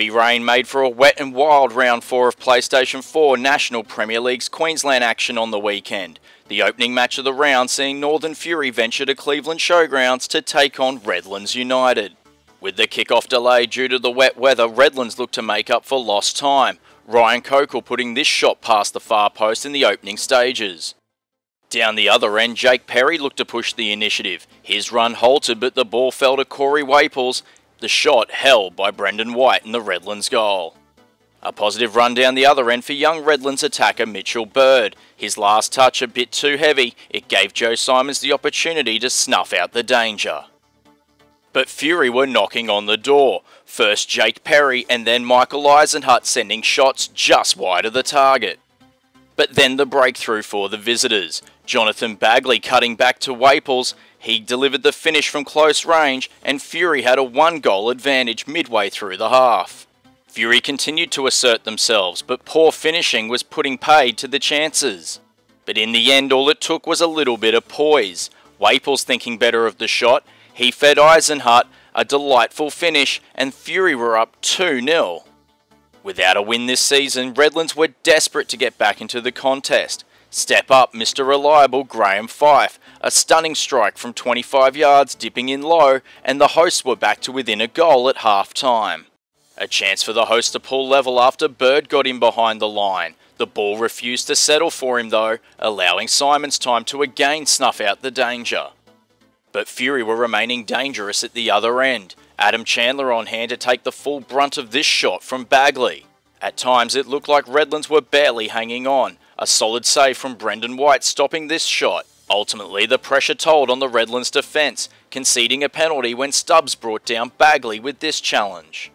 Heavy rain made for a wet and wild round 4 of PlayStation 4 National Premier League's Queensland action on the weekend. The opening match of the round seeing Northern Fury venture to Cleveland Showgrounds to take on Redlands United. With the kick-off delay due to the wet weather, Redlands looked to make up for lost time, Ryan Cokel putting this shot past the far post in the opening stages. Down the other end, Jake Perry looked to push the initiative. His run halted, but the ball fell to Corey Waples, the shot held by Brendan White in the Redlands goal. A positive run down the other end for young Redlands attacker Mitchell Bird. His last touch a bit too heavy, it gave Joe Simons the opportunity to snuff out the danger. But Fury were knocking on the door. First Jake Perry and then Michael Eisenhut sending shots just wide of the target. But then the breakthrough for the visitors. Jonathan Bagley cutting back to Waples. He delivered the finish from close range and Fury had a 1-goal advantage midway through the half. Fury continued to assert themselves, but poor finishing was putting paid to the chances. But in the end, all it took was a little bit of poise. Waples thinking better of the shot, he fed Eisenhut a delightful finish and Fury were up 2-0. Without a win this season, Redlands were desperate to get back into the contest. Step up Mr. Reliable Graham Fife, a stunning strike from 25 yards dipping in low, and the hosts were back to within a goal at half-time. A chance for the hosts to pull level after Bird got in behind the line. The ball refused to settle for him though, allowing Simons time to again snuff out the danger. But Fury were remaining dangerous at the other end. Adam Chandler on hand to take the full brunt of this shot from Bagley. At times it looked like Redlands were barely hanging on. A solid save from Brendan White stopping this shot. Ultimately the pressure told on the Redlands defence, conceding a penalty when Stubbs brought down Bagley with this challenge.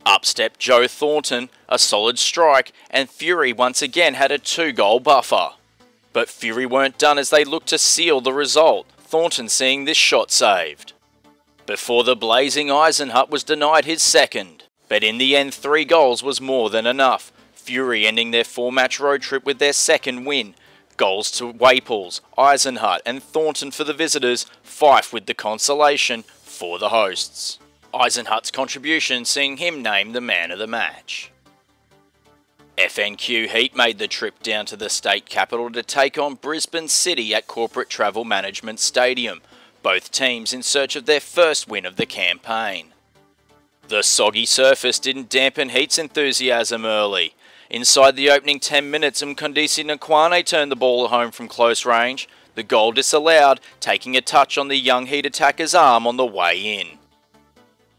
Up stepped Joe Thornton, a solid strike, and Fury once again had a 2-goal buffer. But Fury weren't done as they looked to seal the result, Thornton seeing this shot saved. Before the blazing Eisenhut was denied his second, but in the end 3 goals was more than enough. Fury ending their 4-match road trip with their second win. Goals to Waples, Eisenhut and Thornton for the visitors, Fife with the consolation for the hosts. Eisenhut's contribution seeing him named the man of the match. FNQ Heat made the trip down to the state capital to take on Brisbane City at Corporate Travel Management Stadium, both teams in search of their first win of the campaign. The soggy surface didn't dampen Heat's enthusiasm early. Inside the opening 10 minutes, Mkondisi Nkwane turned the ball home from close range, the goal disallowed, taking a touch on the young Heat attacker's arm on the way in.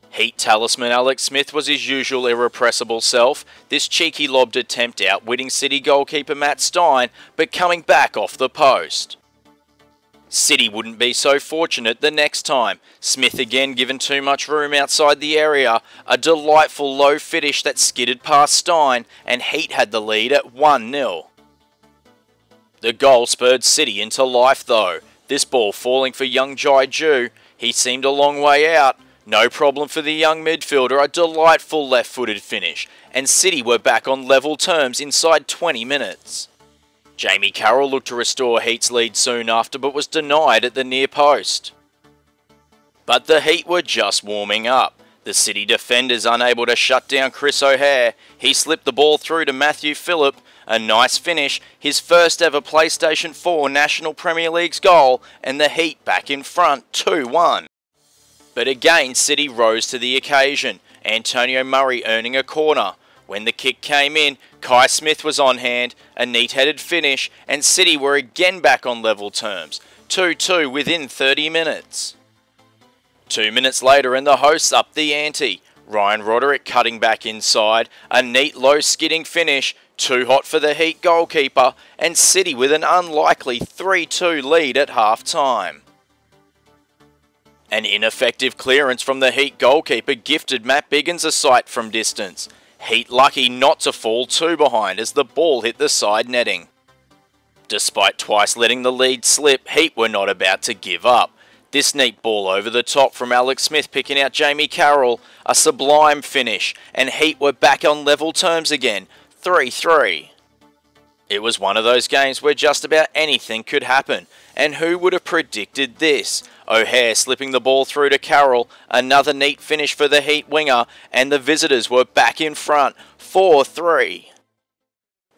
Heat talisman Alex Smith was his usual irrepressible self, this cheeky lobbed attempt outwitting City goalkeeper Matt Stein, but coming back off the post. City wouldn't be so fortunate the next time, Smith again given too much room outside the area, a delightful low finish that skidded past Stein, and Heat had the lead at 1-0. The goal spurred City into life though, this ball falling for young Jai Ju, he seemed a long way out. No problem for the young midfielder, a delightful left-footed finish, and City were back on level terms inside 20 minutes. Jamie Carroll looked to restore Heat's lead soon after but was denied at the near post. But the Heat were just warming up. The City defenders unable to shut down Chris O'Hare, he slipped the ball through to Matthew Phillip, a nice finish, his first ever PlayStation 4 National Premier League's goal, and the Heat back in front 2-1. But again City rose to the occasion, Antonio Murray earning a corner. When the kick came in, Kai Smith was on hand, a neat-headed finish, and City were again back on level terms, 2-2 within 30 minutes. 2 minutes later and the hosts upped the ante, Ryan Roderick cutting back inside, a neat low skidding finish, too hot for the Heat goalkeeper, and City with an unlikely 3-2 lead at half-time. An ineffective clearance from the Heat goalkeeper gifted Matt Biggins a sight from distance. Heat lucky not to fall too behind as the ball hit the side netting. Despite twice letting the lead slip, Heat were not about to give up. This neat ball over the top from Alex Smith picking out Jamie Carroll, a sublime finish, and Heat were back on level terms again, 3-3. It was one of those games where just about anything could happen, and who would have predicted this? O'Hare slipping the ball through to Carroll, another neat finish for the Heat winger, and the visitors were back in front, 4-3.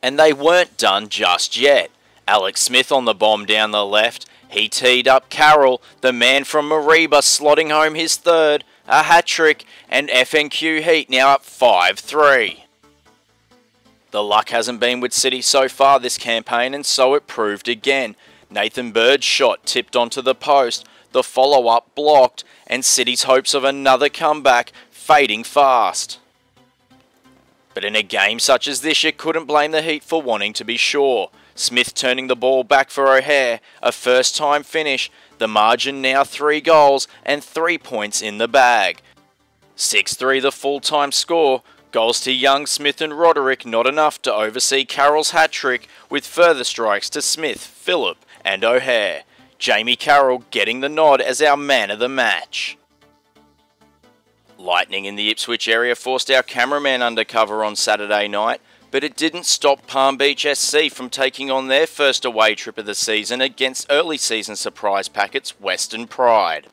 And they weren't done just yet. Alex Smith on the bomb down the left. He teed up Carroll, the man from Mariba slotting home his third, a hat-trick, and FNQ Heat now up 5-3. The luck hasn't been with City so far this campaign, and so it proved again. Nathan Bird's shot tipped onto the post, the follow-up blocked, and City's hopes of another comeback fading fast. But in a game such as this, you couldn't blame the Heat for wanting to be sure. Smith turning the ball back for O'Hare, a first-time finish, the margin now 3 goals and 3 points in the bag. 6-3 the full-time score, goals to Young, Smith and Roderick not enough to oversee Carroll's hat-trick, with further strikes to Smith, Phillip and O'Hare. Jamie Carroll getting the nod as our man of the match. Lightning in the Ipswich area forced our cameraman undercover on Saturday night, but it didn't stop Palm Beach SC from taking on their first away trip of the season against early season surprise packets Western Pride.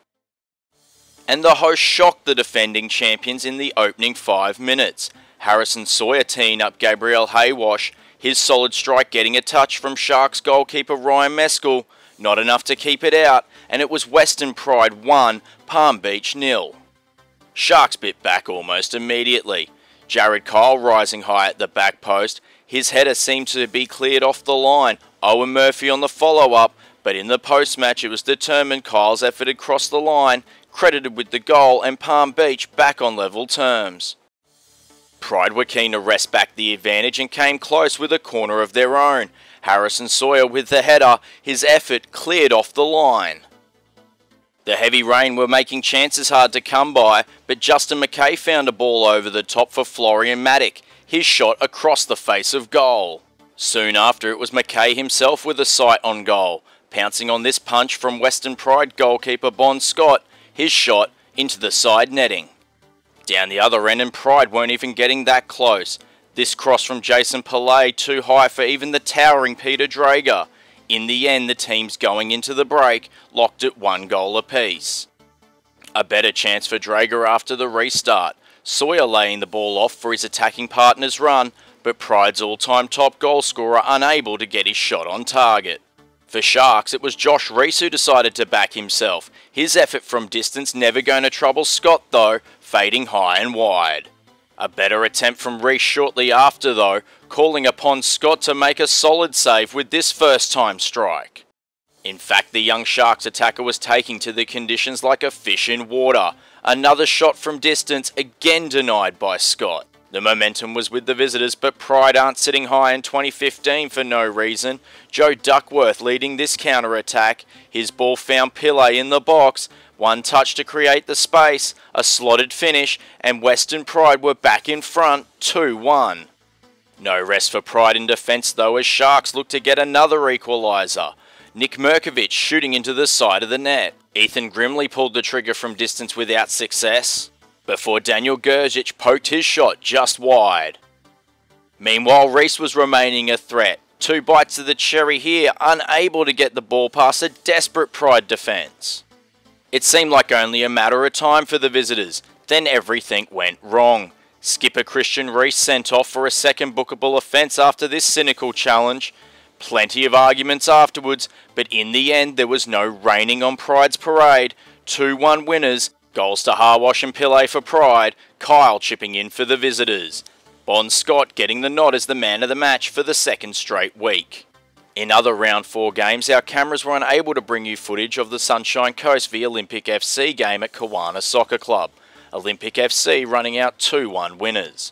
And the hosts shocked the defending champions in the opening 5 minutes. Harrison Sawyer teeing up Gabriel Haywash, his solid strike getting a touch from Sharks goalkeeper Ryan Meskel, not enough to keep it out, and it was Western Pride 1, Palm Beach 0. Sharks bit back almost immediately. Jared Kyle rising high at the back post, his header seemed to be cleared off the line, Owen Murphy on the follow-up, but in the post-match it was determined Kyle's effort had crossed the line, credited with the goal and Palm Beach back on level terms. Pride were keen to wrest back the advantage and came close with a corner of their own. Harrison Sawyer with the header, his effort cleared off the line. The heavy rain were making chances hard to come by, but Justin McKay found a ball over the top for Florian Maddock, his shot across the face of goal. Soon after it was McKay himself with a sight on goal, pouncing on this punch from Western Pride goalkeeper Bon Scott, his shot into the side netting. Down the other end and Pride weren't even getting that close. This cross from Jason Pillay too high for even the towering Peter Drager. In the end, the teams going into the break locked at 1 goal apiece. A better chance for Drager after the restart. Sawyer laying the ball off for his attacking partner's run, but Pride's all-time top goal scorer unable to get his shot on target. For Sharks, it was Josh Reese who decided to back himself. His effort from distance never going to trouble Scott though, fading high and wide. A better attempt from Reese shortly after though, calling upon Scott to make a solid save with this first-time strike. In fact, the young Sharks attacker was taking to the conditions like a fish in water. Another shot from distance, again denied by Scott. The momentum was with the visitors, but Pride aren't sitting high in 2015 for no reason. Joe Duckworth leading this counter-attack. His ball found Pillay in the box. One touch to create the space, a slotted finish, and Western Pride were back in front, 2-1. No rest for Pride in defence though, as Sharks look to get another equaliser. Nick Merkovich shooting into the side of the net. Ethan Grimley pulled the trigger from distance without success, before Daniel Gerzic poked his shot just wide. Meanwhile, Reese was remaining a threat. 2 bites of the cherry here, unable to get the ball past a desperate Pride defence. It seemed like only a matter of time for the visitors, then everything went wrong. Skipper Christian Reese sent off for a second bookable offence after this cynical challenge. Plenty of arguments afterwards, but in the end there was no raining on Pride's parade. 2-1 winners, goals to Harwash and Pillay for Pride, Kyle chipping in for the visitors. Bon Scott getting the nod as the man of the match for the second straight week. In other round 4 games, our cameras were unable to bring you footage of the Sunshine Coast v Olympic FC game at Kawana Soccer Club. Olympic FC running out 2-1 winners.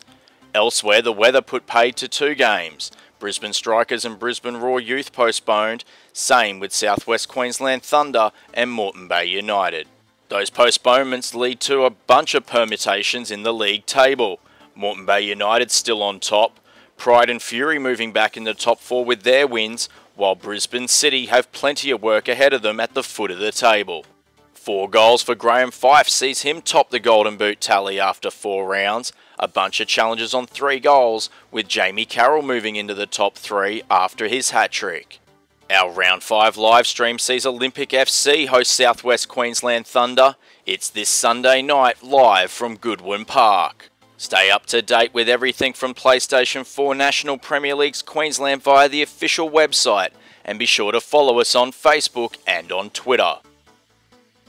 Elsewhere, the weather put paid to 2 games. Brisbane Strikers and Brisbane Raw Youth postponed, same with South West Queensland Thunder and Moreton Bay United. Those postponements lead to a bunch of permutations in the league table. Moreton Bay United still on top, Pride and Fury moving back in the top 4 with their wins, while Brisbane City have plenty of work ahead of them at the foot of the table. 4 goals for Graham Fife sees him top the Golden Boot tally after 4 rounds. A bunch of challenges on 3 goals, with Jamie Carroll moving into the top 3 after his hat-trick. Our Round 5 live stream sees Olympic FC host South West Queensland Thunder. It's this Sunday night live from Goodwin Park. Stay up to date with everything from PlayStation 4 National Premier Leagues Queensland via the official website, and be sure to follow us on Facebook and on Twitter.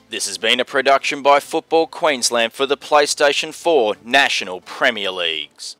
This has been a production by Football Queensland for the PlayStation 4 National Premier Leagues.